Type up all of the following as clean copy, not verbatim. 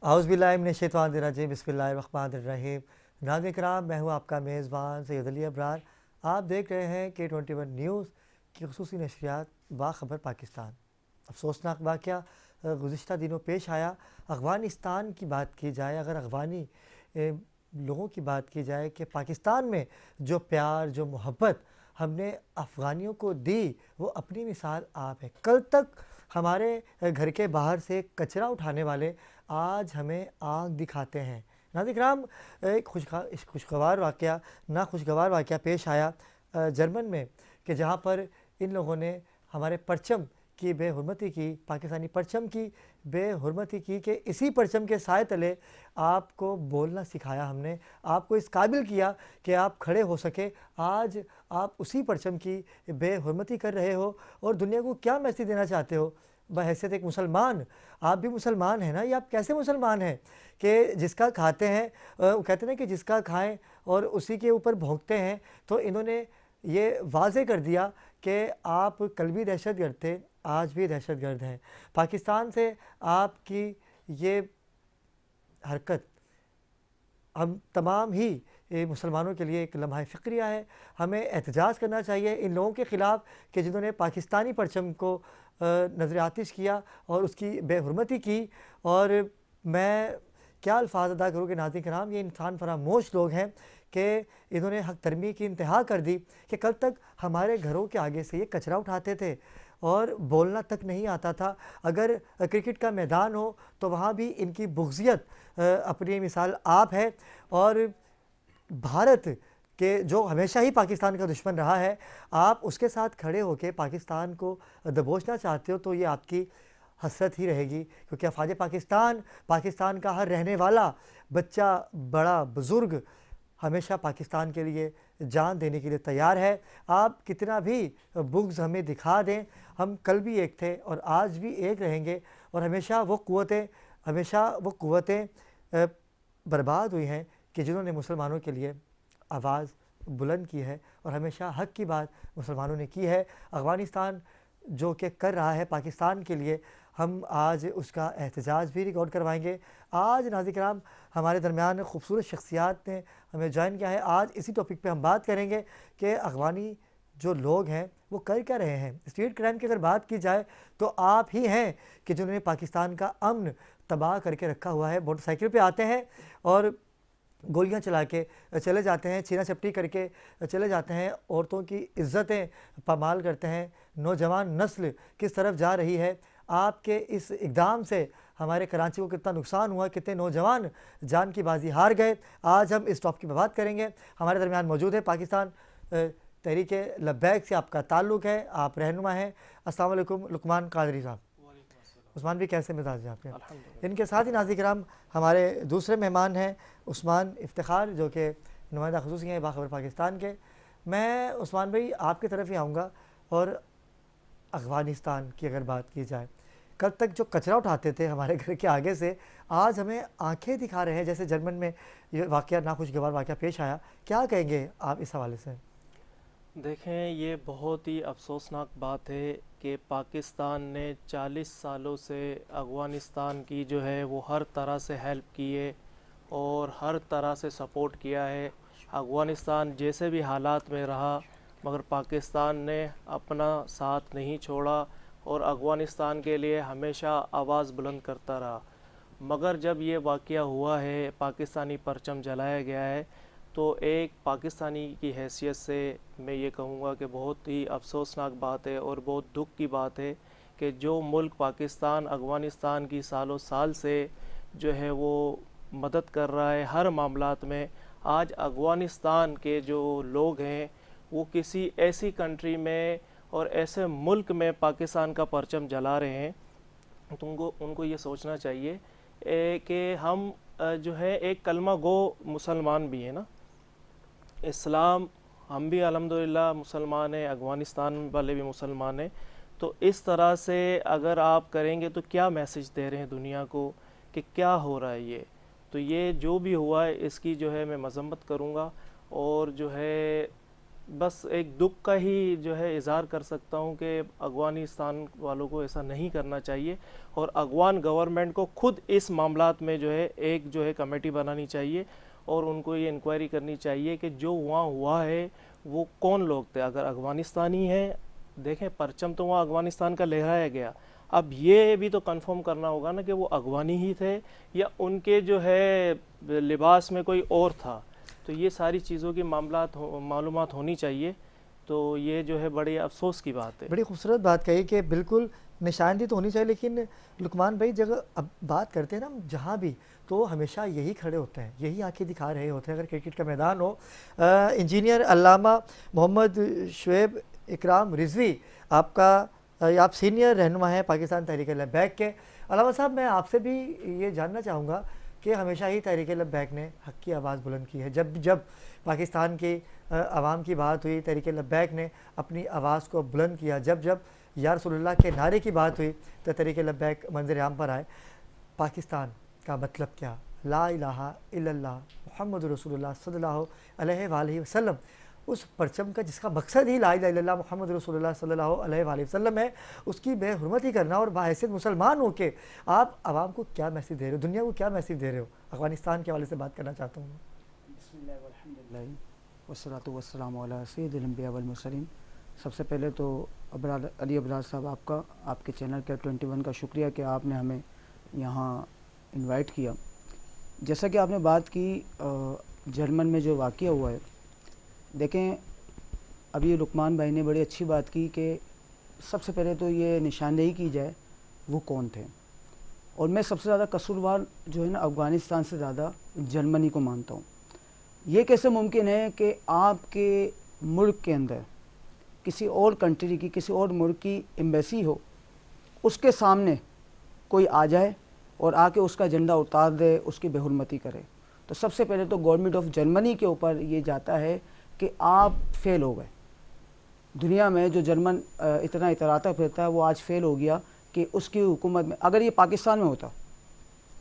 औज़ुबिल्लाहि बिस्मिल्लाहिर्रहमानिर्रहीम। नाज़रीन किराम, मैं हूँ आपका मेज़बान सैयद अली अबरार। आप देख रहे हैं K21 न्यूज़ की खुसूसी नशरियात बाख़बर पाकिस्तान। अफसोसनाक वाक़या गुज़िश्ता दिनों पेश आया। अफ़गानिस्तान की बात की जाए, अगर अफ़गानी लोगों की बात की जाए कि पाकिस्तान में जो प्यार, जो मोहब्बत हमने अफ़गानियों को दी, वो अपनी मिसाल आप है। कल तक हमारे घर के बाहर से कचरा उठाने वाले आज हमें आँख दिखाते हैं। नाज़रीन किराम, एक खुशगवार वाक़या, नाखुशगवार वाक़या पेश आया जर्मन में, कि जहाँ पर इन लोगों ने हमारे परचम की बेहुरमती की, पाकिस्तानी परचम की बेहुरमती की, कि इसी परचम के साए तले आपको बोलना सिखाया हमने, आपको इस काबिल किया कि आप खड़े हो सके। आज आप उसी परचम की बेहुरमती कर रहे हो और दुनिया को क्या मैसेज देना चाहते हो? बहैसियत एक मुसलमान, आप भी मुसलमान हैं ना? ये आप कैसे मुसलमान हैं कि जिसका खाते हैं, वो कहते हैं ना कि जिसका खाएं और उसी के ऊपर भौंकते हैं। तो इन्होंने ये वाज़े कर दिया कि आप कल भी दहशतगर्द थे, आज भी दहशतगर्द हैं। पाकिस्तान से आपकी ये हरकत हम तमाम ही मुसलमानों के लिए एक लम्हा फ़िक्रिया है। हमें एहतजाज करना चाहिए इन लोगों के ख़िलाफ़ कि जिन्होंने पाकिस्तानी परचम को नज़र आतिश किया और उसकी बेहुरमती की। और मैं क्या अल्फ़ाज़ अदा करूँ कि नाज़रीन किराम, ये इंसान फ़रामोश लोग हैं कि इन्होंने हक़ तरमी की इंतहा कर दी कि कल तक हमारे घरों के आगे से ये कचरा उठाते थे और बोलना तक नहीं आता था। अगर क्रिकेट का मैदान हो तो वहाँ भी इनकी बुग़्ज़ियत अपनी मिसाल आप है। और भारत के जो हमेशा ही पाकिस्तान का दुश्मन रहा है, आप उसके साथ खड़े होकर पाकिस्तान को दबोचना चाहते हो, तो ये आपकी हसरत ही रहेगी। क्योंकि अफ़वाज पाकिस्तान, पाकिस्तान का हर रहने वाला बच्चा, बड़ा, बुज़ुर्ग हमेशा पाकिस्तान के लिए जान देने के लिए तैयार है। आप कितना भी बुग़्ज़ हमें दिखा दें, हम कल भी एक थे और आज भी एक रहेंगे। और हमेशा वो क़ुव्वतें बर्बाद हुई हैं कि जिन्होंने मुसलमानों के लिए आवाज़ बुलंद की है और हमेशा हक़ की बात मुसलमानों ने की है। अफ़गानिस्तान जो कि कर रहा है पाकिस्तान के लिए, हम आज उसका एहतजाज भी रिकॉर्ड करवाएँगे। आज नाज़रीन किराम, हमारे दरमियान खूबसूरत शख्सियात ने हमें जॉइन किया है। आज इसी टॉपिक पे हम बात करेंगे कि अफ़गानी जो लोग हैं वो कर क्या रहे हैं। स्ट्रीट क्राइम की अगर बात की जाए तो आप ही हैं कि जिन्होंने पाकिस्तान का अमन तबाह करके रखा हुआ है। मोटरसाइकिल पे आते हैं और गोलियां चला के चले जाते हैं, छीना झपटी करके चले जाते हैं, औरतों की इज़्ज़तें पामाल करते हैं। नौजवान नस्ल किस तरफ जा रही है, आपके इस इक़दाम से हमारे कराची को कितना नुकसान हुआ, कितने नौजवान जान की बाजी हार गए। आज हम इस टॉपिक पे बात करेंगे। हमारे दरमियान मौजूद है पाकिस्तान तहरीक लब्बैक से आपका ताल्लुक़ है, आप रहनुमा हैं। अस्सलाम वालेकुम लुकमान कादरी साहब। उस्मान भी कैसे मिजाज हैं आपके? इनके साथ ही नाज़रीन किराम, हमारे दूसरे मेहमान हैं उस्मान इफ्तिखार, जो कि नुमाइंदा ख़ुसूसी हैं बाख़बर पाकिस्तान के। मैं उस्मान भाई आपकी तरफ ही आऊँगा। और अफ़गानिस्तान की अगर बात की जाए, कल तक जो कचरा उठाते थे हमारे घर के आगे से, आज हमें आंखें दिखा रहे हैं। जैसे जर्मन में ये वाक़या, नाखुशगवार वाक़या पेश आया, क्या कहेंगे आप इस हवाले से? देखें, ये बहुत ही अफ़सोसनाक बात है कि पाकिस्तान ने 40 सालों से अफ़गानिस्तान की जो है वो हर तरह से हेल्प की है और हर तरह से सपोर्ट किया है। अफ़गानिस्तान जैसे भी हालात में रहा, मगर पाकिस्तान ने अपना साथ नहीं छोड़ा और अफ़गानिस्तान के लिए हमेशा आवाज़ बुलंद करता रहा। मगर जब ये वाक़या हुआ है, पाकिस्तानी परचम जलाया गया है, तो एक पाकिस्तानी की हैसियत से मैं ये कहूँगा कि बहुत ही अफ़सोसनाक बात है और बहुत दुख की बात है कि जो मुल्क पाकिस्तान अफ़गानिस्तान की सालों साल से जो है वो मदद कर रहा है हर मामलात में, आज अफ़गानिस्तान के जो लोग हैं वो किसी ऐसी कंट्री में और ऐसे मुल्क में पाकिस्तान का परचम जला रहे हैं। तो उनको ये सोचना चाहिए कि हम जो है एक कलमा गो मुसलमान भी है ना, इस्लाम, हम भी अल्हम्दुलिल्लाह मुसलमान हैं, अफ़गानिस्तान वाले भी मुसलमान हैं। तो इस तरह से अगर आप करेंगे तो क्या मैसेज दे रहे हैं दुनिया को कि क्या हो रहा है ये। तो ये जो भी हुआ है इसकी जो है मैं मज़म्मत करूँगा और जो है बस एक दुख का ही जो है इज़हार कर सकता हूँ कि अफ़गानिस्तान वालों को ऐसा नहीं करना चाहिए, और अफ़गान गवर्नमेंट को खुद इस मामलात में जो है एक जो है कमेटी बनानी चाहिए, और उनको ये इंक्वायरी करनी चाहिए कि जो वहाँ हुआ है वो कौन लोग थे। अगर अफ़गानिस्तानी है, देखें परचम तो वहाँ अफ़गानिस्तान का लहराया गया, अब ये भी तो कंफर्म करना होगा ना कि वो अफ़गानी ही थे या उनके जो है लिबास में कोई और था। तो ये सारी चीज़ों की मालूमात होनी चाहिए। तो ये जो है बड़े अफसोस की बात है। बड़ी खूबसूरत बात कही कि बिल्कुल निशानदेही तो होनी चाहिए, लेकिन लुकमान भाई जगह अब बात करते हैं ना हम जहाँ भी, तो हमेशा यही खड़े होते हैं, यही आंखें दिखा रहे होते हैं। अगर क्रिकेट का मैदान हो, इंजीनियर अल्लामा मोहम्मद शुएब इकराम रिजवी आपका आप सीनियर रहनुमा हैं पाकिस्तान तहरीक लब्बैक के। अल्लामा साहब, मैं आपसे भी ये जानना चाहूँगा कि हमेशा ही तहरीक लब्बैक ने हक़ की आवाज़ बुलंद की है। जब जब पाकिस्तान की आवाम की बात हुई, तहरीक लब्बैक ने अपनी आवाज़ को बुलंद किया। जब जब या रसूलुल्लाह के नारे की बात हुई तो तहरीक लब्बैक मंज़र आम पर आए। पाकिस्तान का मतलब क्या? ला इलाहा इल्लल्लाह मुहम्मद रसूलुल्लाह सल्लल्लाहु अलैहि वसल्लम, उस परचम का जिसका मकसद ही ला इलाहा इल्लल्लाह मुहम्मद रसूलुल्लाह सल्लल्लाहु अलैहि वसल्लम है, उसकी बेहुरमती करना। और बाहैसियत मुसलमान हो के आप आवाम को क्या मैसेज दे रहे हो, दुनिया को क्या मैसेज दे रहे हो? अफ़गानिस्तान के हवाले से बात करना चाहता हूँ। बिस्मिल्लाह वल्हम्दुलिल्लाह वस्सलातु वस्सलामु अला सय्यिदिल अंबिया वल मुरसलीन। सबसे पहले तो अली अबरार साहब, आपके चैनल के 21 का शुक्रिया कि आपने हमें यहाँ इनवाइट किया। जैसा कि आपने बात की जर्मन में जो वाक़या हुआ है, देखें अभी लुकमान भाई ने बड़ी अच्छी बात की कि सबसे पहले तो ये निशानदेही की जाए वो कौन थे। और मैं सबसे ज़्यादा कसूरवार जो है ना अफ़गानिस्तान से ज़्यादा जर्मनी को मानता हूँ। ये कैसे मुमकिन है कि आपके मुल्क के अंदर किसी और कंट्री की, किसी और मुल्क की एम्बेसी हो, उसके सामने कोई आ जाए और आके उसका झंडा उतार दे, उसकी बेहुरमती करे। तो सबसे पहले तो गवर्नमेंट ऑफ जर्मनी के ऊपर ये जाता है कि आप फेल हो गए। दुनिया में जो जर्मन इतना इतराता फिरता है वो आज फेल हो गया कि उसकी हुकूमत में, अगर ये पाकिस्तान में होता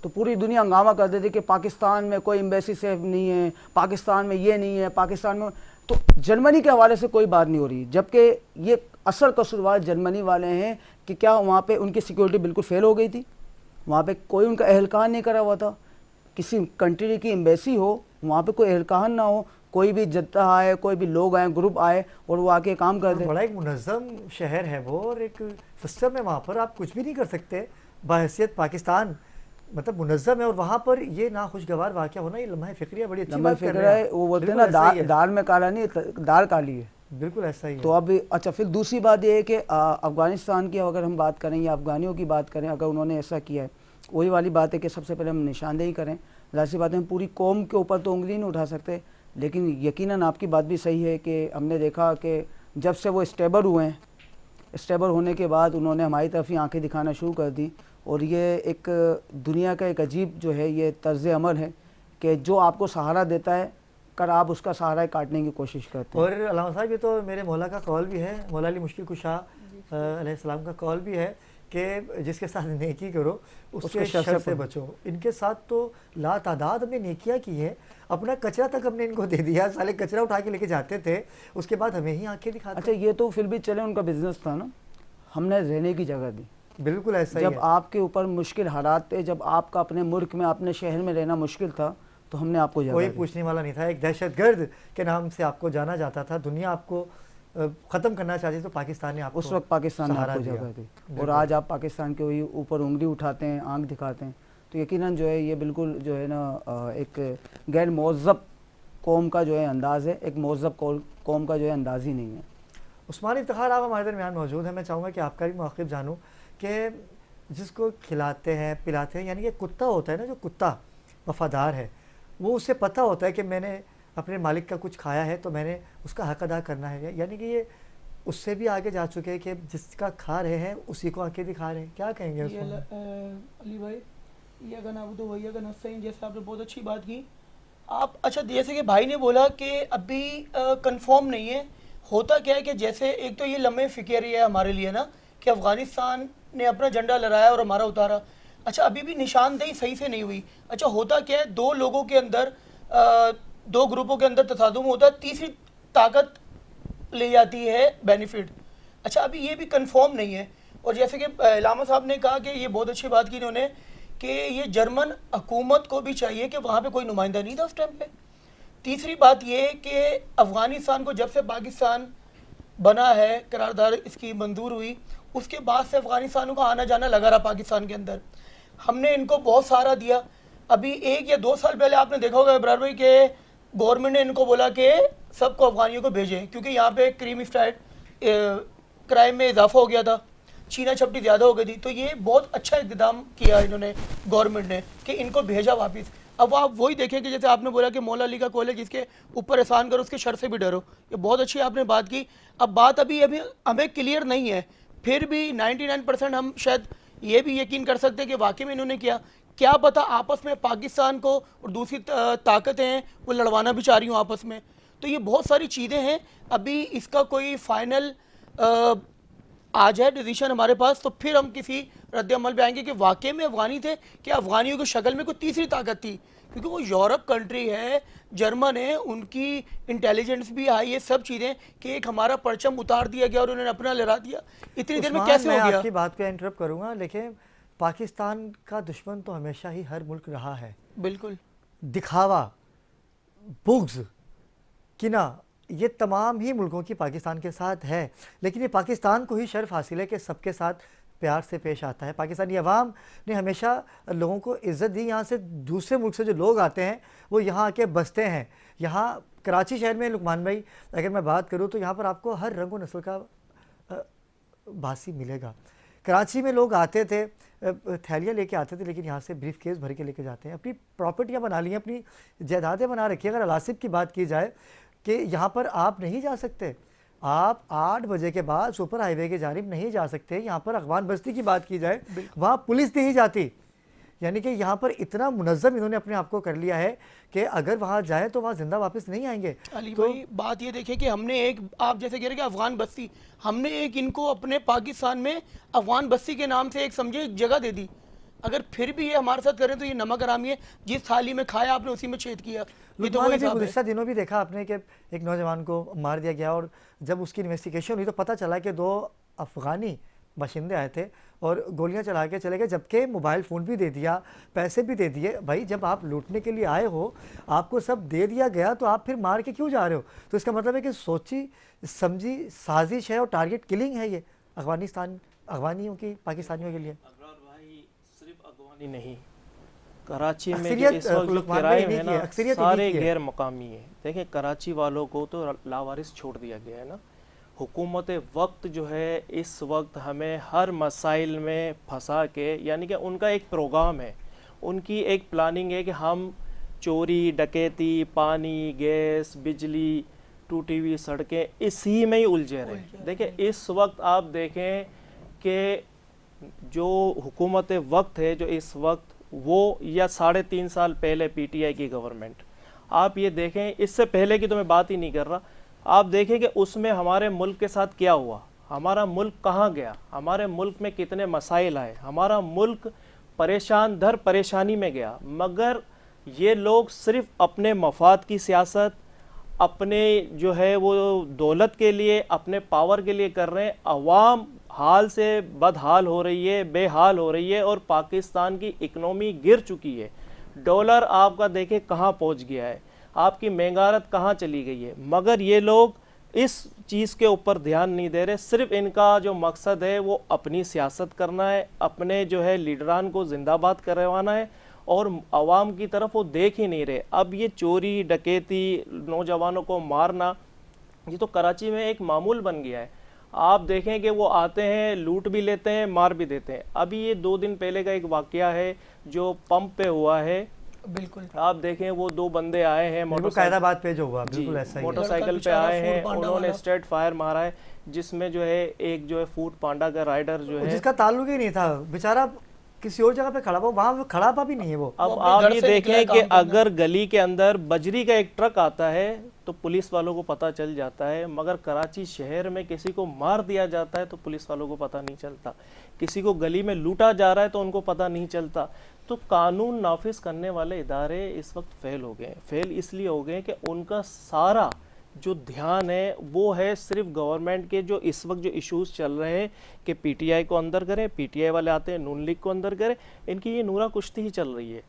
तो पूरी दुनिया हंगामा कर देती कि पाकिस्तान में कोई एम्बेसी सेफ नहीं है, पाकिस्तान में ये नहीं है, पाकिस्तान में। तो जर्मनी के हवाले से कोई बात नहीं हो रही, जबकि ये असल कसूरवार जर्मनी वाले हैं कि क्या वहाँ पे उनकी सिक्योरिटी बिल्कुल फेल हो गई थी, वहाँ पे कोई उनका एहलकार नहीं करा हुआ था। किसी कंट्री की एम्बेसी हो, वहाँ पे कोई एहलकार ना हो, कोई भी जनता आए, कोई भी लोग आए, ग्रुप आए और वो आके काम कर दे। बड़ा एक मुनज़्ज़म शहर है वो, और एक सिस्टम है वहाँ पर, आप कुछ भी नहीं कर सकते। बाहैसियत पाकिस्तान मतलब मुनज़्ज़म है, और वहाँ पर ये नाखुशगवार वाक़या होना, ये लम्हा फ़िक्रिया बड़ी अच्छी बात कर रहे हैं। वो बोलते हैं ना दाल में काला नहीं, दाल काली है। बिल्कुल ऐसा ही है। तो अब अच्छा, फिर दूसरी बात ये है कि अफ़गानिस्तान की अगर हम बात करें या अफ़गानियों की बात करें, अगर उन्होंने ऐसा किया है, वही वाली बात है कि सबसे पहले हम निशानदेही करें। ज़ाहिर सी बात है हम पूरी कौम के ऊपर तो उंगली नहीं उठा सकते, लेकिन यकीनन आपकी बात भी सही है कि हमने देखा कि जब से वो स्टेबल हुए हैं, स्टेबल होने के बाद उन्होंने हमारी तरफ ही आंखें दिखाना शुरू कर दी। और ये एक दुनिया का एक अजीब जो है ये तर्ज़ अमल है कि जो आपको सहारा देता है कर आप उसका सहारा काटने की कोशिश करते हैं। और अल्लामा साहब, ये तो मेरे मौला का कौल भी है, मौला अली मुश्किल कुशा अलैहिस्सलाम का कौल भी है कि जिसके साथ नेकी करो उसके शर से बचो। इनके साथ तो लातादाद हमने नेकियां की हैं, अपना कचरा तक हमने इनको दे दिया। साले कचरा उठा के लेके जाते थे, उसके बाद हमें ही आंखें दिखाते। अच्छा, ये तो फिर भी चले, उनका बिजनेस था ना, हमने रहने की जगह दी। बिल्कुल ऐसा ही जब है। आपके ऊपर मुश्किल हालात थे, जब आपका अपने मुल्क में, अपने शहर में रहना मुश्किल था, तो हमने आपको जगह कोई दी। पूछने वाला नहीं था। एक दहशतगर्द के नाम से आपको जाना जाता था, दुनिया आपको ख़त्म करना चाहती, तो पाकिस्तान ने आपको, उस वक्त पाकिस्तान ने आपको जगह दी। और आज आप पाकिस्तान के ऊपर उंगली उठाते हैं, आंख दिखाते हैं, तो यकीनन जो है ये बिल्कुल जो है ना एक गैर मोहज़्ज़ब कौम का जो है अंदाज़ है, एक मोहज़्ज़ब कौम का जो है अंदाज़ ही नहीं है। उस्मान इफ्तिखार, आप हमारे दरमियान मौजूद हैं। मैं चाहूँगा कि आपका भी मौक़िफ़ जानूँ कि जिसको खिलाते हैं पिलाते हैं, यानी कि कुत्ता होता है ना, जो कुत्ता वफ़ादार है, वो उसे पता होता है कि मैंने अपने मालिक का कुछ खाया है तो मैंने उसका हक़ अदा करना है। यानी कि ये उससे भी आगे जा चुके हैं कि जिसका खा रहे हैं उसी को आंखें दिखा रहे हैं। क्या कहेंगे उसमें? अली भाई, ये अगर ना तो वही अगर नस्सैन, जैसे आपने बहुत अच्छी बात की। आप अच्छा, जैसे कि भाई ने बोला कि अभी कंफर्म नहीं है, होता क्या है कि जैसे एक तो ये लम्हे फ़िक्र है हमारे लिए ना कि अफ़गानिस्तान ने अपना झंडा लहराया और हमारा उतारा। अच्छा, अभी भी निशानदेही सही से नहीं हुई। अच्छा, होता क्या है, दो लोगों के अंदर, दो ग्रुपों के अंदर तसादुम होता है, तीसरी ताकत ले जाती है बेनिफिट। अच्छा, अभी ये भी कंफर्म नहीं है। और जैसे कि लामा साहब ने कहा कि ये बहुत अच्छी बात की इन्होंने कि ये जर्मन हुकूमत को भी चाहिए कि वहाँ पे कोई नुमाइंदा नहीं था उस टाइम पे। तीसरी बात ये कि अफ़गानिस्तान को जब से पाकिस्तान बना है, करारदाद इसकी मंजूर हुई, उसके बाद से अफ़गानिस्तान का आना जाना लगा रहा पाकिस्तान के अंदर। हमने इनको बहुत सहारा दिया। अभी 1 या 2 साल पहले आपने देखा होगा इब्रार भाई के गवर्नमेंट ने इनको बोला कि सबको अफ़गानियों को भेजें, क्योंकि यहाँ पे क्रीम स्टाइट क्राइम में इजाफा हो गया था, छीना झपटी ज़्यादा हो गई थी। तो ये बहुत अच्छा इक़दाम किया इन्होंने गवर्नमेंट ने कि इनको भेजा वापस। अब आप वही देखें कि जैसे आपने बोला कि मौला अली का कॉलेज, इसके ऊपर एहसान करो उसके शर से भी डरो, ये बहुत अच्छी आपने बात की। अब बात अभी हमें क्लियर नहीं है, फिर भी 99% हम शायद ये भी यकीन कर सकते हैं कि वाकई में इन्होंने किया। क्या पता आपस में पाकिस्तान को और दूसरी ताकतें हैं वो लड़वाना भी चाह रही हूँ आपस में। तो ये बहुत सारी चीज़ें हैं, अभी इसका कोई फाइनल आ जाए डिसीजन हमारे पास तो फिर हम किसी रद्द अमल पे आएंगे कि वाकई में अफगानी थे कि अफगानियों की शक्ल में कोई तीसरी ताकत थी, क्योंकि वो यूरोप कंट्री है, जर्मन है, उनकी इंटेलिजेंस भी हाई है, सब चीज़ें कि एक हमारा परचम उतार दिया गया और उन्होंने अपना लहरा दिया। इतनी देर में कैसे हो गया? आपकी बात पे इंटरप्ट करूंगा, लेकिन पाकिस्तान का दुश्मन तो हमेशा ही हर मुल्क रहा है। बिल्कुल, दिखावा, बुग्ज, किना, ये तमाम ही मुल्कों की पाकिस्तान के साथ है, लेकिन ये पाकिस्तान को ही शर्फ हासिल है कि सबके साथ प्यार से पेश आता है। पाकिस्तानी अवाम ने हमेशा लोगों को इज़्ज़त दी। यहाँ से दूसरे मुल्क से जो लोग आते हैं वो यहाँ आके बसते हैं। यहाँ कराची शहर में लुकमान भाई अगर मैं बात करूँ तो यहाँ पर आपको हर रंग व नस्ल का बासी मिलेगा। कराची में लोग आते थे, थैलियाँ लेके आते थे, लेकिन यहाँ से ब्रीफ केस भर के लेके जाते हैं, अपनी प्रॉपर्टियाँ बना ली हैं, अपनी जायदादें बना रखी हैं। अगर अलासिब की बात की जाए कि यहाँ पर आप नहीं जा सकते, आप 8 बजे के बाद सुपर हाईवे के जानिब नहीं जा सकते। यहाँ पर अगवान बस्ती की बात की जाए, वहाँ पुलिस नहीं जाती। यानी कि यहाँ पर इतना मुनज़्ज़म इन्होंने अपने आप को कर लिया है कि अगर वहाँ जाए तो वहाँ जिंदा वापस नहीं आएंगे। अली भाई बात ये देखिए कि हमने एक, आप जैसे कह रहे कि अफगान बस्ती, हमने एक इनको अपने पाकिस्तान में अफगान बस्ती के नाम से एक समझे एक जगह दे दी। अगर फिर भी ये हमारे साथ करें तो ये नमक हरामी है, जिस थाली में खाया आपने उसी में छेद किया। ये तो वही गुज़िश्ता दिनों भी देखा आपने कि एक नौजवान को मार दिया गया, और जब उसकी इन्वेस्टिगेशन हुई तो पता चला कि 2 अफ़गानी बाशिंदे आए थे और गोलियां चला के चले गए, जबकि मोबाइल फ़ोन भी दे दिया, पैसे भी दे दिए। भाई जब आप लूटने के लिए आए हो, आपको सब दे दिया गया, तो आप फिर मार के क्यों जा रहे हो? तो इसका मतलब है कि सोची समझी साजिश है और टारगेट किलिंग है ये अफगानियों की पाकिस्तानियों के लिए। भाई सिर्फ अफगानी नहीं, कराची में जो इस वक्त जो क्राइम है ना, सारे गैर मकामी है। देखें कराची वालों को तो लावारिस छोड़ दिया गया है ना। हुकूमत वक्त जो है इस वक्त हमें हर मसाइल में फंसा के, यानी कि उनका एक प्रोग्राम है, उनकी एक प्लानिंग है कि हम चोरी डकैती, पानी, गैस, बिजली, टूटी हुई सड़कें, इसी में ही उलझे रहे। देखिए इस वक्त आप देखें कि जो हुकूमत वक्त है जो इस वक्त, वो या 3.5 साल पहले पीटीआई की गवर्नमेंट, आप ये देखें, इससे पहले की तो मैं बात ही नहीं कर रहा, आप देखें कि उसमें हमारे मुल्क के साथ क्या हुआ, हमारा मुल्क कहाँ गया, हमारे मुल्क में कितने मसाइल आए, हमारा मुल्क परेशान दर परेशानी में गया। मगर ये लोग सिर्फ अपने मफाद की सियासत, अपने जो है वो दौलत के लिए, अपने पावर के लिए कर रहे हैं। अवाम हाल से बदहाल हो रही है, बेहाल हो रही है, और पाकिस्तान की इकनॉमी गिर चुकी है। डॉलर आपका देखें कहाँ पहुँच गया है, आपकी महंगारत कहाँ चली गई है। मगर ये लोग इस चीज़ के ऊपर ध्यान नहीं दे रहे। सिर्फ इनका जो मकसद है वो अपनी सियासत करना है, अपने जो है लीडरान को जिंदाबाद करवाना है, और आवाम की तरफ वो देख ही नहीं रहे। अब ये चोरी डकैती, नौजवानों को मारना, ये तो कराची में एक मामूल बन गया है। आप देखें कि वो आते हैं, लूट भी लेते हैं, मार भी देते हैं। अभी ये 2 दिन पहले का एक वाकया है जो पंप पे हुआ है। बिल्कुल आप देखें वो 2 बंदे आए हैं मोटरसाइकिल पे जो हुआ, बिल्कुल ऐसा ही मोटरसाइकिल पे आए हैं, उन्होंने स्ट्रेट फायर मारा है, जिसमें जो है एक जो है फूड पांडा का राइडर जो है, जिसका ताल्लुक ही नहीं था, बेचारा किसी और जगह पे खड़ा हुआ, वहाँ खड़ा हुआ भी नहीं है वो। अब आप ये देखें कि अगर गली के अंदर बजरी का एक ट्रक आता है तो पुलिस वालों को पता चल जाता है, मगर कराची शहर में किसी को मार दिया जाता है तो पुलिस वालों को पता नहीं चलता, किसी को गली में लूटा जा रहा है तो उनको पता नहीं चलता। तो कानून नाफिज करने वाले इदारे इस वक्त फेल हो गए। फेल इसलिए हो गए कि उनका सारा जो ध्यान है वो है सिर्फ गवर्नमेंट के जो इस वक्त जो इश्यूज चल रहे हैं कि पीटीआई को अंदर करें, पीटीआई वाले आते हैं नून लीग को अंदर करें, इनकी ये नूरा कुश्ती ही चल रही है।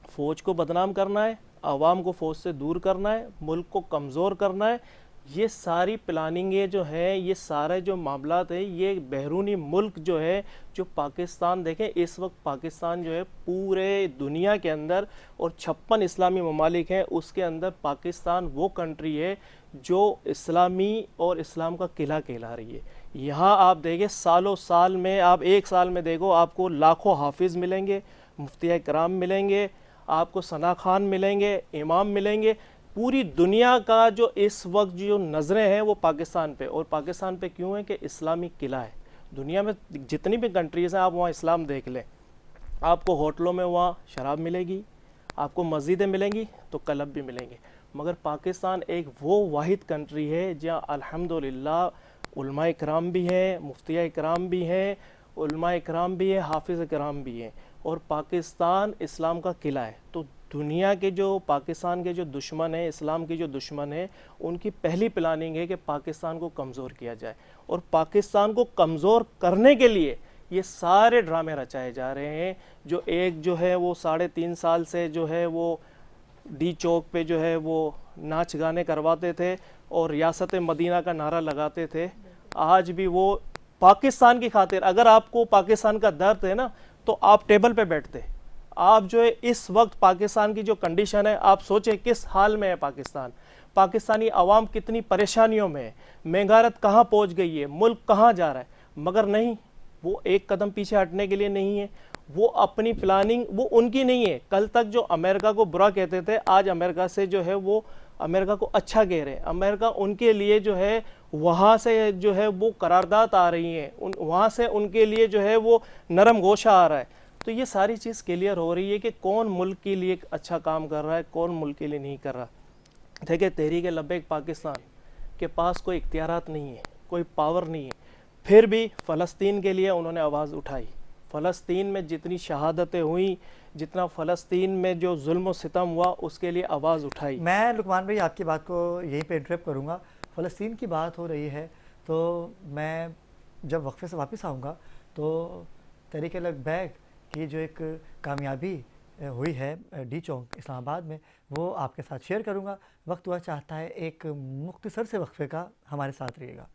फ़ौज को बदनाम करना है, आवाम को फ़ौज से दूर करना है, मुल्क को कमज़ोर करना है। ये सारी प्लानिंगें जो है, ये सारे जो मामलात है, ये बैरूनी मुल्क जो है, जो पाकिस्तान देखें इस वक्त पाकिस्तान जो है पूरे दुनिया के अंदर और 56 इस्लामी ममालिक हैं, उसके अंदर पाकिस्तान वो कंट्री है जो इस्लामी और इस्लाम का किला कहला रही है। यहाँ आप देखें सालों साल में, आप एक साल में देखो आपको लाखों हाफिज़ मिलेंगे, मुफ्ती कराम मिलेंगे, आपको सना खान मिलेंगे, इमाम मिलेंगे। पूरी दुनिया का जो इस वक्त जो नज़रें हैं वो पाकिस्तान पे, और पाकिस्तान पे क्यों है कि इस्लामी किला है। दुनिया में जितनी भी कंट्रीज़ हैं आप वहाँ इस्लाम देख लें, आपको होटलों में वहाँ शराब मिलेगी, आपको मस्जिदें मिलेंगी तो क्लब भी मिलेंगे, मगर पाकिस्तान एक वो वाहिद कंट्री है जहाँ अल्हम्दुलिल्लाह उलमाए कराम भी हैं, मुफ्तिया कराम भी हैं, उलमाए कराम भी है, हाफिज़ कराम भी हैं, और पाकिस्तान इस्लाम का किला है। तो दुनिया के जो पाकिस्तान के जो दुश्मन हैं, इस्लाम के जो दुश्मन हैं, उनकी पहली प्लानिंग है कि पाकिस्तान को कमज़ोर किया जाए, और पाकिस्तान को कमज़ोर करने के लिए ये सारे ड्रामे रचाए जा रहे हैं। जो एक जो है वो 3.5 साल से जो है वो डी चौक पे जो है वो नाच गाने करवाते थे और रियासत मदीना का नारा लगाते थे। आज भी वो पाकिस्तान की खातिर, अगर आपको पाकिस्तान का दर्द है ना तो आप टेबल पे बैठते। आप जो है इस वक्त पाकिस्तान की जो कंडीशन है, आप सोचें किस हाल में है पाकिस्तान, पाकिस्तानी अवाम कितनी परेशानियों में है, महंगारत कहाँ पहुँच गई है, मुल्क कहाँ जा रहा है। मगर नहीं, वो एक कदम पीछे हटने के लिए नहीं है, वो अपनी प्लानिंग वो उनकी नहीं है। कल तक जो अमेरिका को बुरा कहते थे, आज अमेरिका से जो है वो अमेरिका को अच्छा कह रहे हैं। अमेरिका उनके लिए जो है वहाँ से जो है वो करारदाद आ रही हैं, वहाँ से उनके लिए जो है वो नरम गोशा आ रहा है। तो ये सारी चीज़ क्लियर हो रही है कि कौन मुल्क के लिए अच्छा काम कर रहा है, कौन मुल्क के लिए नहीं कर रहा। देखिए तहरीक लब्बैक पाकिस्तान के पास कोई इख्तियारात नहीं है, कोई पावर नहीं है, फिर भी फ़लस्तीन के लिए उन्होंने आवाज़ उठाई। फ़लस्तीन में जितनी शहादतें हुई, जितना फ़लस्तीन में जो जुल्म व सितम हुआ, उसके लिए आवाज़ उठाई। मैं लुकमान भाई आपकी बात को यहीं पे इंटरप्ट करूँगा। फ़लस्तीन की बात हो रही है तो मैं जब वक्फे से वापस आऊँगा तो तहरीक लब्बैक की जो एक कामयाबी हुई है डी चौक इस्लामाबाद में, वो आपके साथ शेयर करूँगा। वक्त हुआ चाहता है एक मुख्तसर से वक्फे का, हमारे साथ रहिएगा।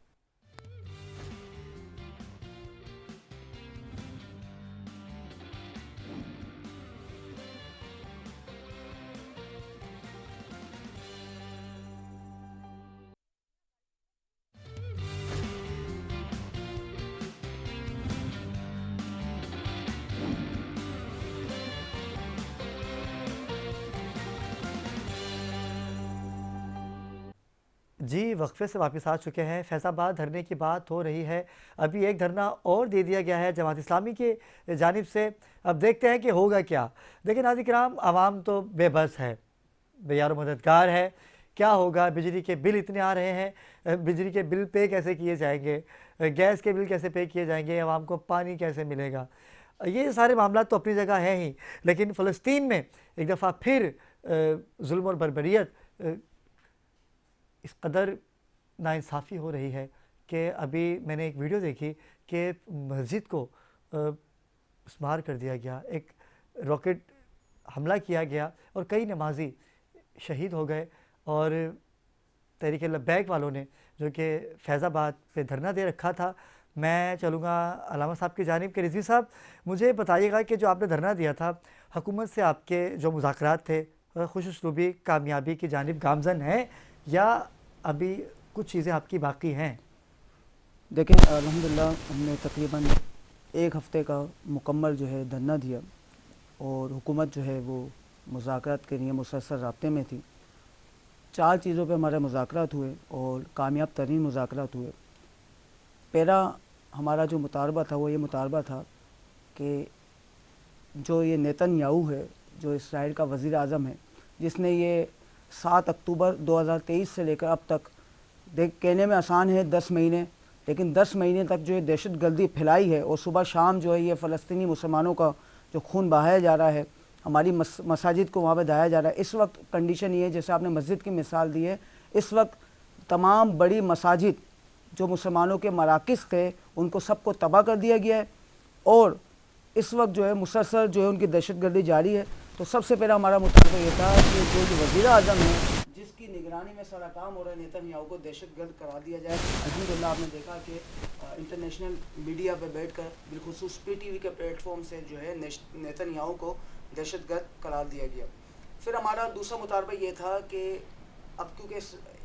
जी, वक्फे से वापस आ चुके हैं। फैज़ाबाद धरने की बात हो रही है। अभी एक धरना और दे दिया गया है जमात इस्लामी की जानिब से। अब देखते हैं कि होगा क्या। देखिए नाज़रीन किराम, आवाम तो बेबस है, बेयारो मददगार है। क्या होगा, बिजली के बिल इतने आ रहे हैं, बिजली के बिल पे कैसे किए जाएंगे, गैस के बिल कैसे पे किए जाएंगे, आवाम को पानी कैसे मिलेगा। ये सारे मामला तो अपनी जगह हैं ही, लेकिन फ़लस्तीन में एक दफ़ा फिर जुल्म और बर्बरियत इस कदर नाइंसाफ़ी हो रही है कि अभी मैंने एक वीडियो देखी कि मस्जिद को इसमार कर दिया गया, एक रॉकेट हमला किया गया और कई नमाजी शहीद हो गए। और तहरीक लब्बैक वालों ने जो कि फैज़ाबाद पे धरना दे रखा था, मैं चलूँगा अलामा साहब की जानिब के। रिजवी साहब, मुझे बताइएगा कि जो आपने धरना दिया था, हुकूमत से आपके जो मुज़ाकरात थे खुश उसलूबी कामयाबी की जानिब गामज़न हैं या अभी कुछ चीज़ें आपकी बाकी हैं? देखें, अल्हम्दुलिल्लाह हमने तकरीबन एक हफ़्ते का मुकम्मल जो है धरना दिया और हुकूमत जो है वो मुज़ाकरात के लिए मुसलसल राब्ते में थी। 4 चीज़ों पे हमारे मुज़ाकरात हुए और कामयाब तरीन मुज़ाकरात हुए। पहला हमारा जो मुतालबा था वो ये मुतालबा था कि जो ये नेतन्याहू है, जो इसराइल का वज़ीर आज़म है, जिसने ये 7 अक्टूबर 2023 से लेकर अब तक, कहने में आसान है 10 महीने, लेकिन 10 महीने तक जो ये दहशतगर्दी फैलाई है और सुबह शाम जो है ये फ़लस्तीनी मुसलमानों का जो खून बहाया जा रहा है, हमारी मसाजिद को वहाँ पे दाया जा रहा है। इस वक्त कंडीशन ये है, जैसे आपने मस्जिद की मिसाल दी है, इस वक्त तमाम बड़ी मसाजिद जो मुसलमानों के मराकिज़ थे उनको सबको तबाह कर दिया गया है और इस वक्त जो है मुसलसल जो है उनकी दहशतगर्दी जारी है। तो सबसे पहला हमारा मुतालबा ये था कि जो वज़ीर आज़म है जिसकी निगरानी में सारा काम हो रहा है नेतन्याहू को दहशतगर्द करार दिया जाए। अल्हम्दुलिल्लाह आपने देखा कि इंटरनेशनल मीडिया पे बैठकर बिलखुसूस PTV के प्लेटफॉर्म से जो है नेतन्याहू को दहशतगर्द करार दिया गया। फिर हमारा दूसरा मुतालबा ये था कि अब क्योंकि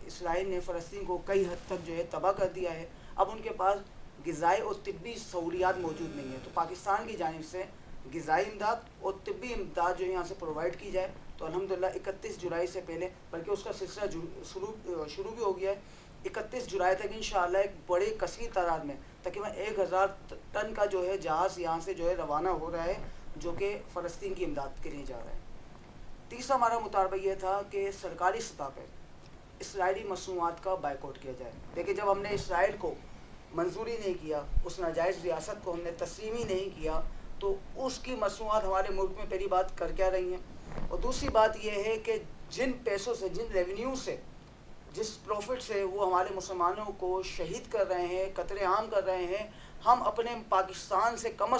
इसराइल ने फ़लस्तीन को कई हद तक जो है तबाह कर दिया है, अब उनके पास ग़िज़ाई और तिब्बी सहूलियात मौजूद नहीं है, तो पाकिस्तान की जानिब से ग़िज़ाई इमदाद और तिब्बी इमदाद जो है यहाँ से प्रोवाइड की जाए। तो अल्हम्दुलिल्लाह 31 जुलाई से पहले, बल्कि उसका सिलसिला शुरू भी हो गया है, 31 जुलाई तक इंशाअल्लाह एक बड़े कसीर तादाद में तकरीबन 1000 टन का जो है जहाज़ यहाँ से जो है रवाना हो रहा है, जो कि फ़लस्तीन की इमदाद के लिए जा रहा है। तीसरा हमारा मुतालबा यह था कि सरकारी सतह पर इसराइली मसनूआत का बायकॉट किया जाए। देखिए, जब हमने इसराइल को मंजूरी नहीं किया, उस नाजायज़ रियासत को हमने तस्लीम ही नहीं किया, तो उसकी मसनूआत हमारे मुल्क में पहली बात कर क्या रही हैं। और दूसरी बात यह है कि जिन पैसों से, जिन रेवेन्यू से, जिस प्रॉफिट से वो हमारे मुसलमानों को शहीद कर रहे हैं, कत्लेआम कर रहे हैं, हम अपने पाकिस्तान से कम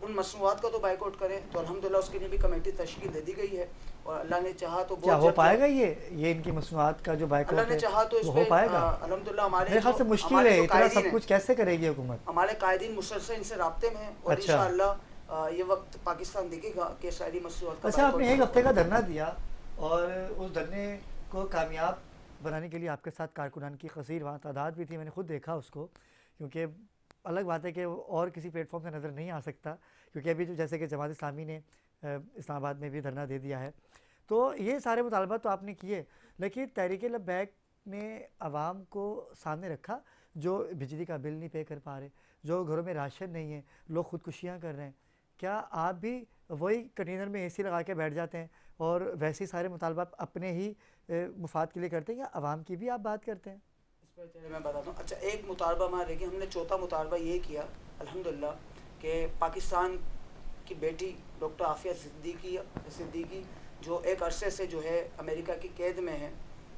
उन मसनूआत का तो बायकॉट करें। तो अल्हम्दुलिल्लाह उसके लिए भी कमेटी तश्कील दे दी गई है और अल्लाह ने चाहा तो क्या हो पाएगा ये इनकी मसनूआत का जो बायकॉट अल्लाह ने चाहा तो हो पाएगा? अल्हम्दुलिल्लाह हमारे ख्याल से मुश्किल है, इतना सब कुछ कैसे करेगी हुकूमत? हमारे कायदीन मुसलसल इनसे राब्ते में हैं और अच्छा। इंशाअल्लाह ये वक्त पाकिस्तान देखेगा कि इसराइली मसनूआत का अच्छा, आपने 1 हफ्ते का धरना दिया और उस धरने को कामयाब बनाने के लिए आपके साथ कारकुनान की कसीर वहाँ तादाद भी थी, मैंने खुद देखा उसको, क्योंकि अलग बात है कि और किसी प्लेटफॉर्म से नज़र नहीं आ सकता, क्योंकि अभी जो जैसे कि जमात इस्लामी ने इस्लामाबाद में भी धरना दे दिया है। तो ये सारे मुतालबा तो आपने किए, लेकिन तहरीक लब्बैक ने आवाम को सामने रखा जो बिजली का बिल नहीं पे कर पा रहे, जो घरों में राशन नहीं है, लोग ख़ुदकुशियाँ कर रहे हैं। क्या आप भी वही कंटेनर में AC लगा के बैठ जाते हैं और वैसे ही सारे मुतालबा अपने ही मुफाद के लिए करते हैं, या आवाम की भी आप बात करते हैं? इस पर चलिए मैं बताता हूँ। अच्छा, एक मुतालबा हमारा, लेकिन हमने चौथा मुतालबा ये किया अल्हम्दुलिल्लाह कि पाकिस्तान की बेटी डॉक्टर आफिया सिद्दीकी जो एक अरसे से जो है अमेरिका की कैद में है,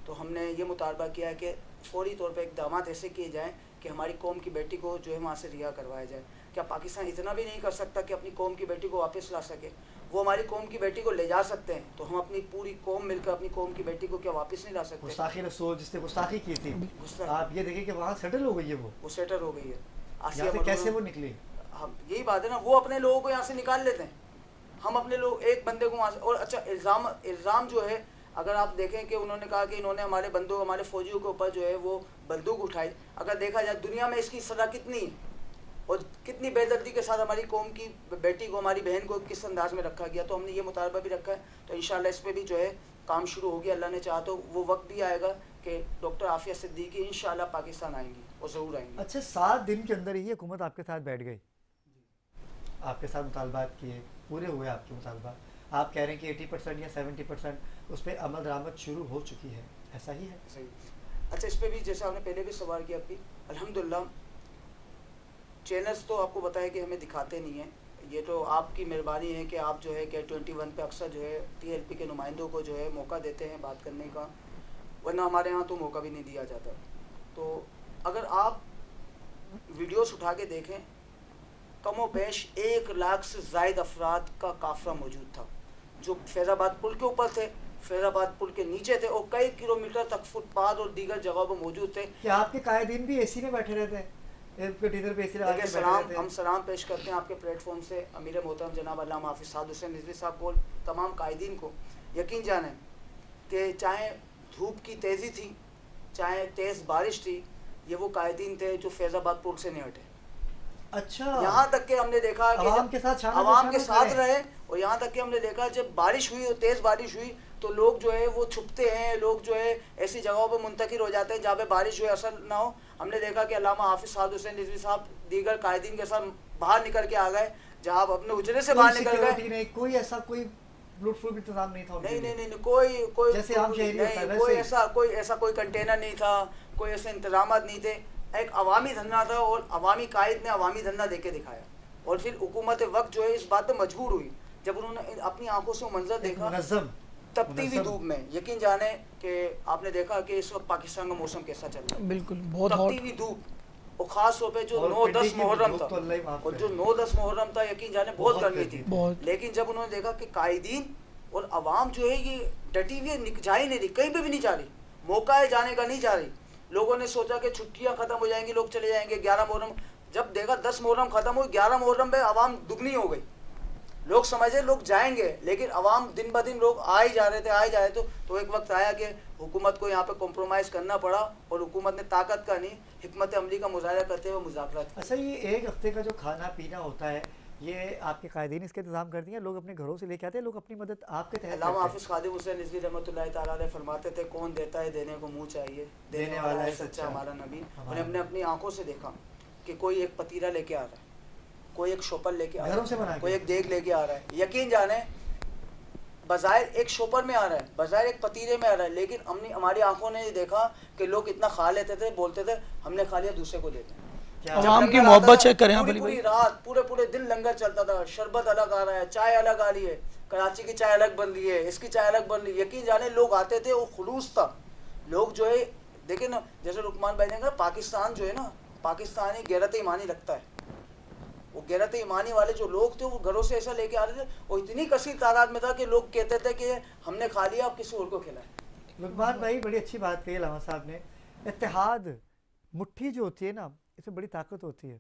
तो हमने ये मुतालबा किया है कि फ़ौरी तौर पर इक़दामात ऐसे किए जाएँ कि हमारी कौम की बेटी को जो है वहाँ से रिहा करवाया जाए। क्या पाकिस्तान इतना भी नहीं कर सकता कि अपनी कौम की बेटी को वापस ला सके? वो हमारी कौम की बेटी को ले जा सकते हैं, तो हम अपनी पूरी कौम मिलकर अपनी कौम की बेटी को क्या वापस नहीं ला सकते? गुस्ताखी रसूल जिसने गुस्ताखी की थी, आप ये देखिए कि वहाँ सेटल हो गई है, वो सेटल हो गई है। यहाँ से कैसे वो निकली? हम यही बात है ना, वो अपने लोगों को यहाँ से निकाल लेते हैं, हम अपने लोग एक बंदे को वहाँ से। और अच्छा, इल्ज़ाम जो है, अगर आप देखें कि उन्होंने कहा कि इन्होंने हमारे बंदों, हमारे फ़ौजियों के ऊपर जो है वो बंदूक उठाई, अगर देखा जाए दुनिया में इसकी सज़ा कितनी है और कितनी बेदर्दी के साथ हमारी कौम की बेटी को, हमारी बहन को किस अंदाज में रखा गया। तो हमने ये मुतालबा भी रखा है, तो इंशाअल्लाह इस पर भी जो है काम शुरू हो गया। अल्लाह ने चाहा तो वो वक्त भी आएगा कि डॉक्टर आफिया सिद्दीकी इंशाअल्लाह पाकिस्तान आएंगी और ज़रूर आएंगी। अच्छा, 7 दिन के अंदर ही हुकूमत आपके साथ बैठ गई, आपके साथ मुतालबात किए, पूरे हुए आपके मुतालबा। आप कह रहे हैं कि 80% या 70% उस पर अमल दरामद शुरू हो चुकी है, ऐसा ही है? सही। अच्छा, इस पर भी जैसे आपने पहले भी सवाल किया, अभी अल्हम्दुलिल्लाह चैनल्स तो आपको बताया कि हमें दिखाते नहीं हैं, ये तो आपकी मेहरबानी है कि आप जो है कि 21 पे अक्सर जो है TLP के नुमाइंदों को जो है मौका देते हैं बात करने का, वरना हमारे यहाँ तो मौका भी नहीं दिया जाता। तो अगर आप वीडियोस उठा के देखें, कमो बेश 1 लाख से ज़ायद अफराद का काफ़िला मौजूद था, जो फैज़ाबाद पुल के ऊपर थे, फैज़ाबाद पुल के नीचे थे और कई किलोमीटर तक फुटपाथ और दीगर जगहों पर मौजूद थे। क्या आपके कायदीन भी AC में बैठे रहते हैं? देखिए, हम सलाम पेश करते हैं आपके प्लेटफॉर्म से अमीर मोहतरम जनाब अल्लामा हाफिज़ साद हुसैन रिजवी साहब को, तमाम कायदीन को। यकीन जाने कि चाहे धूप की तेज़ी थी, चाहे तेज़ बारिश थी, ये वो कायदीन थे जो फैज़ाबाद पुल से नहीं हटे। अच्छा, यहाँ तक कि हमने देखा कि आवाम के साथ रहे, और यहाँ तक कि हमने देखा जब बारिश हुई और तेज़ बारिश हुई तो लोग जो है वो छुपते हैं, लोग जो है ऐसी जगहों पर मुंतकिल हो जाते हैं जहाँ पे बारिश हुई असर ना हो। हमने देखा कि अल्लामा हाफिज़ साद हुसैन रिजवी साहब दीगर कायदीन के साथ बाहर निकल के आ गए, जहाँ आप अपने उजरे से बाहर निकल गए, कोई ऐसा कोई लूट-फूट इंतजाम नहीं था? नहीं, कोई जैसे आम शहरी होता है वैसे कोई कंटेनर नहीं था, कोई ऐसे इंतजाम नहीं थे। एक अवामी धरना था और अवामी कायद ने अवामी धरना देके दिखाया, और फिर हुकूमत वक्त जो है इस बात पर मजबूर हुई जब उन्होंने अपनी आंखों से मंजर देखा। तपती हुई धूप में, यकीन जाने कि आपने देखा कि इस वक्त पाकिस्तान का मौसम कैसा चल रहा है, बिल्कुल बहुत तपती हॉट। हुई धूप, और ख़ास तौर पे जो और 9-10 पिंडी की मुहर्रम धूप था, तो अल्लाह ही माफ और करे। जो 9-10 मुहर्रम था, यकीन जाने बहुत बहुत गर्मी गर्मी थी। थी। बहुत। लेकिन जब उन्होंने देखा कि कायदीन और आवाम जो है ये डटी हुई है, जा ही नहीं रही, कहीं पे भी नहीं जा रही, मौका है जाने का नहीं जा रही। लोगों ने सोचा कि छुट्टियां ख़त्म हो जाएंगी, लोग चले जाएंगे 11 मुहर्रम, जब देखा 10 मुहर्रम ख़त्म हुई, 11 मुहर्रम पे आवाम दुगनी हो गई। लोग समझे लोग जाएंगे, लेकिन अवाम दिन ब दिन लोग आ ही जा रहे थे, आ ही जा रहे थे। तो एक वक्त आया कि हुकूमत को यहाँ पे कॉम्प्रोमाइज़ करना पड़ा, और हुकूमत ने ताकत का नहीं, हिकमत अमली का मुजाहरा करते हुए मुज़ाकरात किए। अच्छा, ये एक हफ्ते का जो खाना पीना होता है, ये आपके कायदीन इसके इंतजाम करती हैं, लोग अपने घरों से लेके आते हैं, लोग अपनी मदद आपके तहत अल्लामा करते हैं? हाफिज़ खादिम हुसैन रिज़वी रहमतुल्लाहि तआला अलैह फरमाते थे, कौन देता है देने को मुँह चाहिए, देने वाला है सच्चा हमारा नबी। उन्होंने हमने अपनी आंखों से देखा कि कोई एक पतीला लेके आ रहा है, कोई एक शोपर लेके आ रहा घरों से बना है, के? कोई एक देग लेके आ रहा है, यकीन जाने बज़ाहिर एक शोपर में आ रहा है, बज़ाहिर एक पतीले में आ रहा है, लेकिन हमने हमारी आंखों ने ये देखा कि लोग इतना खा लेते थे, बोलते थे हमने खा लिया, दूसरे को देते हैं। क्या जब आवाम की लंगर मोहब्बत आता था, चेक करें। हाँ पूरी बली पूरी भाई, रात पूरे दिन लंगर चलता था, शरबत अलग आ रहा है, चाय अलग आ रही है, कराची की चाय अलग बन रही है, इसकी चाय अलग बन रही है, यकीन जाने लोग आते थे, वो खुलूस था। लोग जो है देखे ना, जैसे लुकमान भाई ने कहा, पाकिस्तान जो है ना, पाकिस्तानी गैरत ईमानी रखता है। वो गैरत ईमानी वाले जो लोग थे, वो घरों से ऐसा लेके आ रहे थे, और इतनी कसीर तादाद में था कि लोग कहते थे कि हमने खा लिया, अब किसी और को खिलाए। लुकमान भाई, बड़ी अच्छी बात कही अल्लामा साहब ने। इत्तेहाद, मुट्ठी जो होती है ना, इसमें बड़ी ताकत होती है।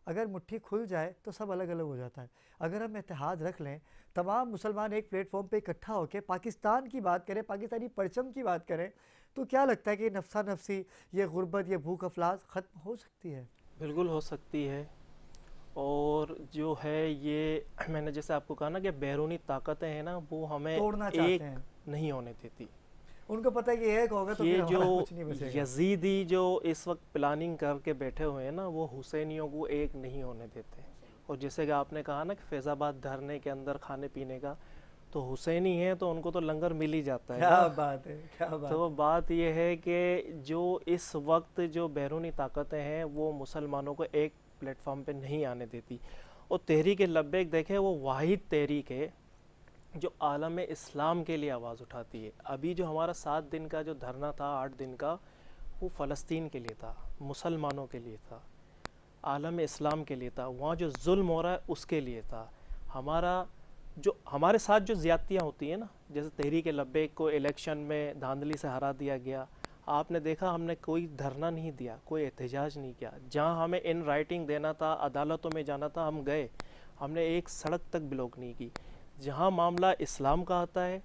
अगर मुट्ठी खुल जाए तो सब अलग अलग हो जाता है। अगर हम इत्तेहाद रख लें, तमाम मुसलमान एक प्लेटफॉर्म पे इकट्ठा होकर पाकिस्तान की बात करें, पाकिस्तानी परचम की बात करें, तो क्या लगता है कि नफसा नफसी, ये गुर्बत, ये भूख अफलास ख़त्म हो सकती है? बिल्कुल हो सकती है। और जो है ये मैंने जैसे आपको कहा ना कि बैरूनी ताकतें हैं ना, वो हमें तोड़ना चाहते एक हैं। नहीं होने देती। उनको पता है कि एक होगा तो फिर ये जो हमारा कुछ नहीं बचेगा। यजीदी जो इस वक्त प्लानिंग करके बैठे हुए हैं ना, वो हुसैनियों को एक नहीं होने देते। और जैसे कि आपने कहा ना कि फैज़ाबाद धरने के अंदर खाने पीने का, तो हुसैनी है तो उनको तो लंगर मिल ही जाता है क्या ना। बात है, क्या बात तो है। बात यह है कि जो इस वक्त जो बैरूनी ताकतें हैं, वो मुसलमानों को एक प्लेटफॉर्म पे नहीं आने देती। और तहरीक लब्बैक देखें, वो वाहिद तहरीक है जो आलम इस्लाम के लिए आवाज़ उठाती है। अभी जो हमारा 7 दिन का जो धरना था, 8 दिन का, वो फ़लस्तीन के लिए था, मुसलमानों के लिए था, आलम इस्लाम के लिए था। वहाँ जो जुल्म हो रहा है उसके लिए था। हमारे साथ जो ज़्यादतियाँ होती हैं ना, जैसे तहरीक लब्बैक को इलेक्शन में धांधली से हरा दिया गया, आपने देखा हमने कोई धरना नहीं दिया, कोई एहतजाज नहीं किया। जहाँ हमें इन राइटिंग देना था, अदालतों में जाना था, हम गए, हमने एक सड़क तक ब्लॉक नहीं की। जहाँ मामला इस्लाम का आता है,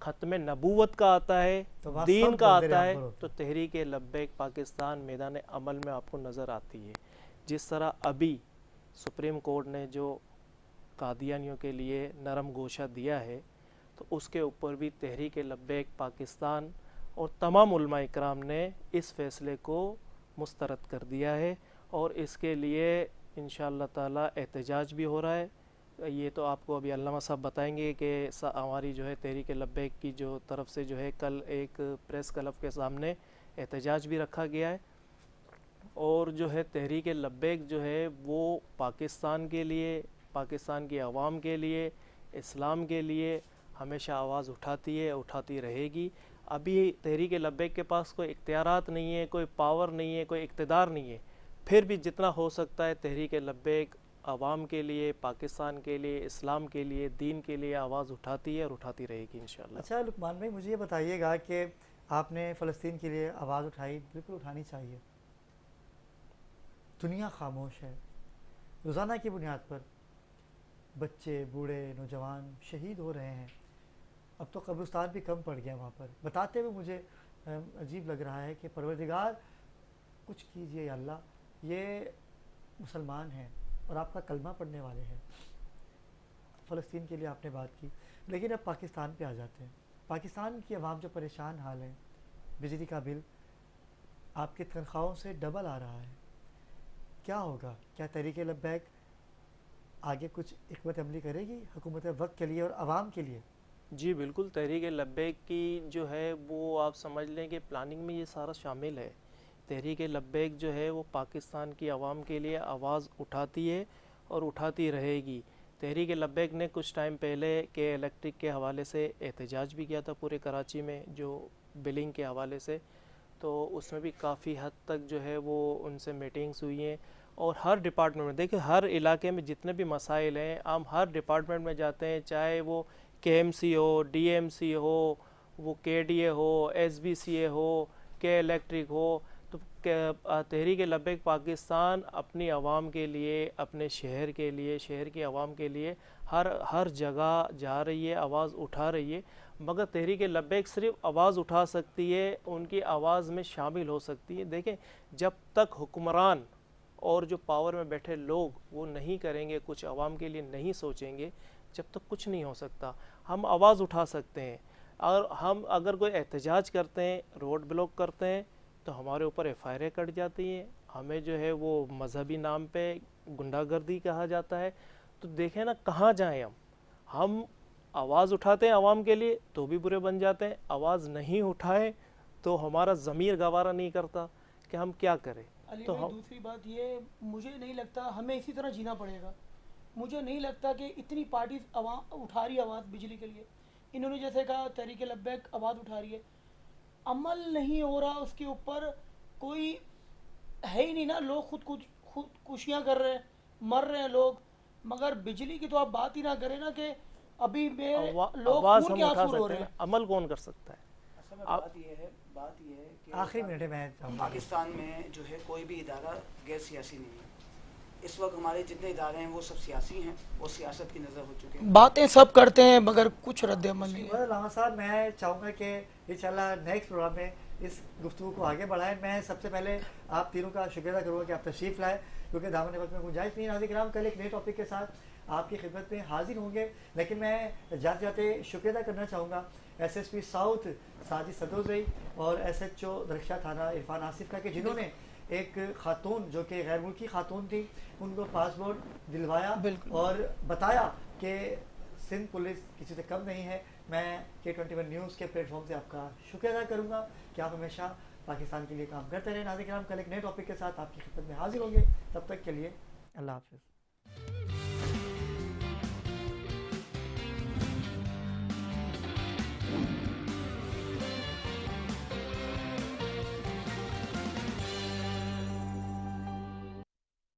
ख़त्म नबूवत का आता है, तो वहाँ दीन सब का बंदे आता है, राम पर तो तहरीक लब्बैक पाकिस्तान मैदान अमल में आपको नज़र आती है। जिस तरह अभी सुप्रीम कोर्ट ने जो कादियानियों के लिए नरम गोशा दिया है, तो उसके ऊपर भी तहरीक लब्बैक पाकिस्तान और तमाम उलमा इकराम ने इस फ़ैसले को मुस्तरद कर दिया है। और इसके लिए इंशाअल्लाह ताला एहतजाज भी हो रहा है। ये तो आपको अभी अल्लामा साहब बताएंगे कि हमारी जो है तहरीक लब्बैक की जो तरफ से जो है कल एक प्रेस क्लब के सामने एहतजाज भी रखा गया है। और जो है तहरीक लब्बैक जो है वो पाकिस्तान के लिए, पाकिस्तान की आवाम के लिए, इस्लाम के लिए हमेशा आवाज़ उठाती है, उठाती रहेगी। अभी तहरीक लब्बैक के पास कोई इख्तियारात नहीं है, कोई पावर नहीं है, कोई इक़्तिदार नहीं है, फिर भी जितना हो सकता है तहरीक लब्बैक आवाम के लिए, पाकिस्तान के लिए, इस्लाम के लिए, दीन के लिए आवाज़ उठाती है और उठाती रहेगी इंशाअल्लाह। अच्छा लुकमान भाई, मुझे ये बताइएगा कि आपने फ़लस्तीन के लिए आवाज़ उठाई, बिल्कुल उठानी चाहिए। दुनिया खामोश है, रोज़ाना की बुनियाद पर बच्चे, बूढ़े, नौजवान शहीद हो रहे हैं। अब तो कब्रिस्तान भी कम पड़ गया वहाँ पर। बताते हुए मुझे अजीब लग रहा है कि परवरदिगार कुछ कीजिए या अल्लाह, ये मुसलमान हैं और आपका कलमा पढ़ने वाले हैं। फ़लस्तीन के लिए आपने बात की, लेकिन अब पाकिस्तान पे आ जाते हैं। पाकिस्तान की आवाम जो परेशान हाल है, बिजली का बिल आपकी तनख्वाहों से डबल आ रहा है, क्या होगा? क्या तहरीक लब्बैक आगे कुछ हिकमत अमली करेगी हुकूमत वक्त के लिए और आवाम के लिए? जी बिल्कुल, तहरीक लब्बैक की जो है वो आप समझ लें कि प्लानिंग में ये सारा शामिल है। तहरीक लब्बैक जो है वो पाकिस्तान की आवाम के लिए आवाज़ उठाती है और उठाती रहेगी। तहरीक लब्बैक ने कुछ टाइम पहले के इलेक्ट्रिक के हवाले से एहतजाज भी किया था पूरे कराची में, जो बिलिंग के हवाले से। तो उसमें भी काफ़ी हद तक जो है वो उनसे मीटिंग्स हुई हैं। और हर डिपार्टमेंट में देखिए, हर इलाके में जितने भी मसाइल हैं, हम हर डिपार्टमेंट में जाते हैं, चाहे वो KMC हो, DMC हो, वो KDA हो, SBCA हो, के इलेक्ट्रिक हो। तो तहरीक लब्बैक पाकिस्तान अपनी आवाम के लिए, अपने शहर के लिए, शहर की आवाम के लिए हर जगह जा रही है, आवाज़ उठा रही है। मगर तहरीक लब्बैक सिर्फ आवाज़ उठा सकती है, उनकी आवाज़ में शामिल हो सकती है। देखें, जब तक हुक्मरान और जो पावर में बैठे लोग वो नहीं करेंगे, कुछ आवाम के लिए नहीं सोचेंगे, जब तक कुछ नहीं हो सकता। हम आवाज़ उठा सकते हैं, और हम अगर कोई एहतजाज करते हैं, रोड ब्लॉक करते हैं, तो हमारे ऊपर FIR कट जाती हैं, हमें जो है वो मजहबी नाम पे गुंडागर्दी कहा जाता है। तो देखें ना, कहाँ जाएं हम आवाज़ उठाते हैं आवाम के लिए तो भी बुरे बन जाते हैं, आवाज़ नहीं उठाए तो हमारा ज़मीर गवारा नहीं करता कि हम क्या करें। अली तो भाई, हम दूसरी बात ये, मुझे नहीं लगता हमें इसी तरह जीना पड़ेगा। मुझे नहीं लगता कि इतनी पार्टी उठा रही आवाज़ बिजली के लिए। इन्होंने जैसे कहा तहरीक लब्बैक आवाज़ उठा रही है, अमल नहीं हो रहा उसके ऊपर, कोई है ही नहीं ना। लोग खुदकुशियाँ कर रहे हैं, मर रहे हैं लोग। मगर बिजली की तो आप बात ही ना करें ना, कि अभी में लोग आवाज़ खून हम के उठा आंसू रो सकते रहे हैं, हैं। अमल कौन कर सकता है? असल में आप- बात ये है कि आखिरी मिनट में चाहूँगा। पाकिस्तान में जो है कोई भी इदारा गैर सियासी नहीं है। इस वक्त हमारे जितने इदारे हैं वो सब सियासी हैं, वो सियासत की नज़र हो चुके हैं। बातें सब करते हैं मगर कुछ रद्द अमल नहीं है। मगर लामा साहब, मैं चाहूँगा कि इंशाल्लाह नेक्स्ट प्रोग्राम में इस गुफ्तगू को आगे बढ़ाएं। मैं सबसे पहले आप तीनों का शुक्रिया करूँगा कि आप तशरीफ़ लाए, क्योंकि दामन वक्त में गुंजाइश नहीं। नाज़रीन किराम, कल एक नए टॉपिक के साथ आपकी खिदमत में हाजिर होंगे, लेकिन मैं जाते जाते शुक्रिया करना चाहूँगा SSP साउथ साजिद सदोज़ई और SHO दरख्शा थाना इरफान आसिफ का, कि जिन्होंने एक खातून जो कि गैर मुल्की खातून थी, उनको पासपोर्ट दिलवाया और बताया कि सिंध पुलिस किसी से कम नहीं है। मैं K21 न्यूज़ के प्लेटफॉर्म से आपका शुक्रिया अदा करूँगा कि आप हमेशा पाकिस्तान के लिए काम करते रहें। नाज़रीन किराम, कल एक नए टॉपिक के साथ आपकी खिदमत में हाजिर होंगे। तब तक के लिए अल्लाह हाफ़िज़।